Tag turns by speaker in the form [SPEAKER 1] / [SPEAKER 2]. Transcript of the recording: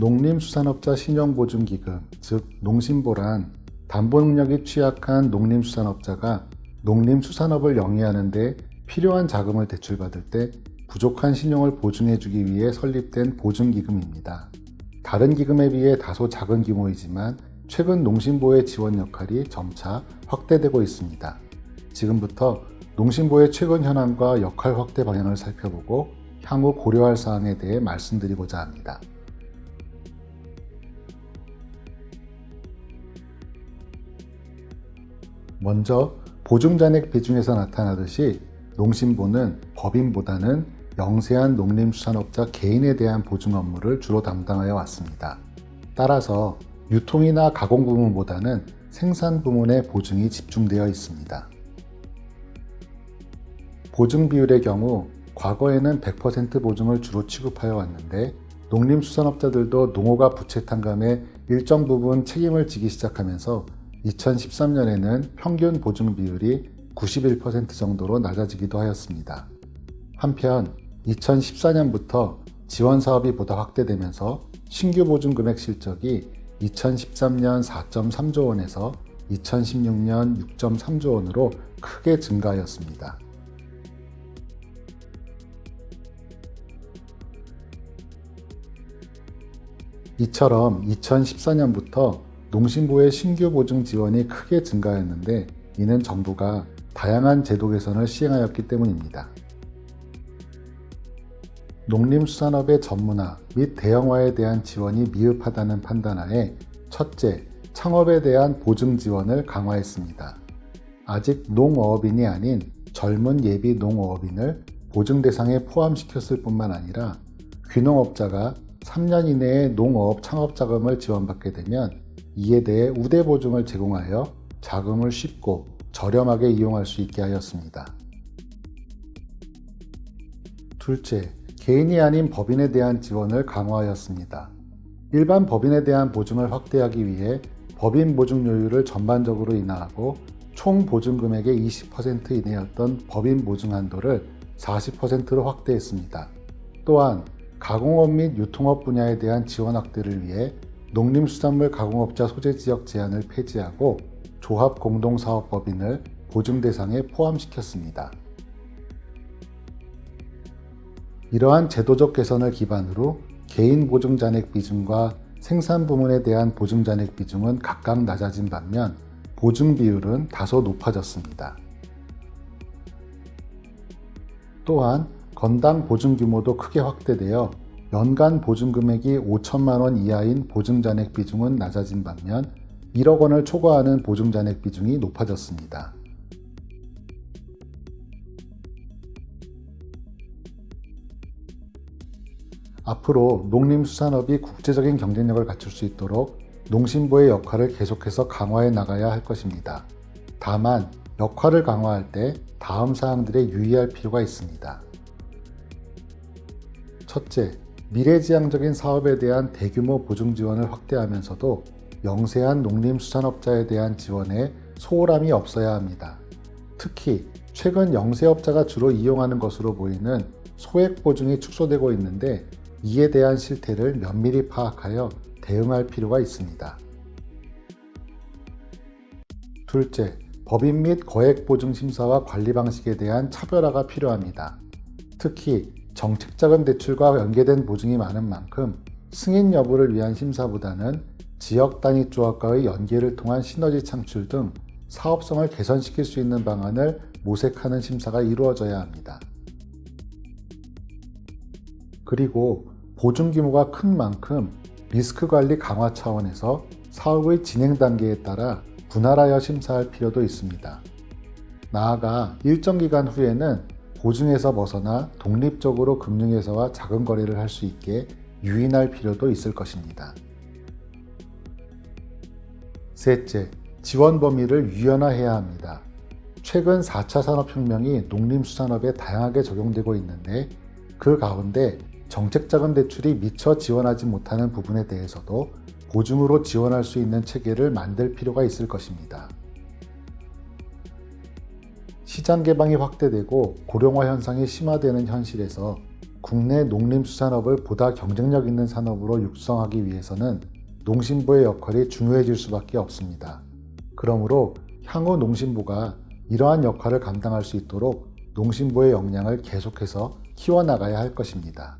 [SPEAKER 1] 농림수산업자 신용보증기금, 즉 농신보란 담보 능력이 취약한 농림수산업자가 농림수산업을 영위하는 데 필요한 자금을 대출받을 때 부족한 신용을 보증해주기 위해 설립된 보증기금입니다. 다른 기금에 비해 다소 작은 규모이지만 최근 농신보의 지원 역할이 점차 확대되고 있습니다. 지금부터 농신보의 최근 현황과 역할 확대 방향을 살펴보고 향후 고려할 사항에 대해 말씀드리고자 합니다. 먼저 보증잔액 비중에서 나타나듯이 농신보는 법인보다는 영세한 농림수산업자 개인에 대한 보증 업무를 주로 담당하여 왔습니다. 따라서 유통이나 가공 부문보다는 생산 부문에 보증이 집중되어 있습니다. 보증 비율의 경우 과거에는 100% 보증을 주로 취급하여 왔는데 농림수산업자들도 농어가 부채 탕감에 일정 부분 책임을 지기 시작하면서 2013년에는 평균 보증 비율이 91% 정도로 낮아지기도 하였습니다. 한편 2014년부터 지원 사업이 보다 확대되면서 신규 보증 금액 실적이 2013년 4.3조 원에서 2016년 6.3조 원으로 크게 증가하였습니다. 이처럼 2014년부터 농신보의 신규 보증 지원이 크게 증가했는데 이는 정부가 다양한 제도 개선을 시행하였기 때문입니다. 농림수산업의 전문화 및 대형화에 대한 지원이 미흡하다는 판단하에 첫째, 창업에 대한 보증 지원을 강화했습니다. 아직 농어업인이 아닌 젊은 예비 농어업인을 보증 대상에 포함시켰을 뿐만 아니라 귀농업자가 3년 이내에 농어업 창업 자금을 지원받게 되면 이에 대해 우대 보증을 제공하여 자금을 쉽고 저렴하게 이용할 수 있게 하였습니다. 둘째, 개인이 아닌 법인에 대한 지원을 강화하였습니다. 일반 법인에 대한 보증을 확대하기 위해 법인 보증료율을 전반적으로 인하하고 총 보증 금액의 20% 이내였던 법인 보증 한도를 40%로 확대했습니다. 또한 가공업 및 유통업 분야에 대한 지원 확대를 위해 농림수산물 가공업자 소재지역 제한을 폐지하고 조합공동사업법인을 보증 대상에 포함시켰습니다. 이러한 제도적 개선을 기반으로 개인 보증 잔액 비중과 생산 부문에 대한 보증 잔액 비중은 각각 낮아진 반면 보증 비율은 다소 높아졌습니다. 또한 건당 보증 규모도 크게 확대되어 연간 보증 금액이 5천만 원 이하인 보증 잔액 비중은 낮아진 반면 1억 원을 초과하는 보증 잔액 비중이 높아졌습니다. 앞으로 농림수산업이 국제적인 경쟁력을 갖출 수 있도록 농신보의 역할을 계속해서 강화해 나가야 할 것입니다. 다만 역할을 강화할 때 다음 사항들에 유의할 필요가 있습니다. 첫째, 미래지향적인 사업에 대한 대규모 보증 지원을 확대하면서도 영세한 농림수산업자에 대한 지원에 소홀함이 없어야 합니다. 특히 최근 영세업자가 주로 이용하는 것으로 보이는 소액 보증이 축소되고 있는데 이에 대한 실태를 면밀히 파악하여 대응할 필요가 있습니다. 둘째, 법인 및 거액 보증 심사와 관리 방식에 대한 차별화가 필요합니다. 특히 정책자금 대출과 연계된 보증이 많은 만큼 승인 여부를 위한 심사보다는 지역 단위 조합과의 연계를 통한 시너지 창출 등 사업성을 개선시킬 수 있는 방안을 모색하는 심사가 이루어져야 합니다. 그리고 보증 규모가 큰 만큼 리스크 관리 강화 차원에서 사업의 진행 단계에 따라 분할하여 심사할 필요도 있습니다. 나아가 일정 기간 후에는 보증에서 벗어나 독립적으로 금융회사와 자금 거래를 할 수 있게 유인할 필요도 있을 것입니다. 셋째, 지원 범위를 유연화해야 합니다. 최근 4차 산업혁명이 농림수산업에 다양하게 적용되고 있는데 그 가운데 정책자금 대출이 미처 지원하지 못하는 부분에 대해서도 보증으로 지원할 수 있는 체계를 만들 필요가 있을 것입니다. 시장 개방이 확대되고 고령화 현상이 심화되는 현실에서 국내 농림수산업을 보다 경쟁력 있는 산업으로 육성하기 위해서는 농심부의 역할이 중요해질 수밖에 없습니다. 그러므로 향후 농심부가 이러한 역할을 감당할 수 있도록 농심부의 역량을 계속해서 키워나가야 할 것입니다.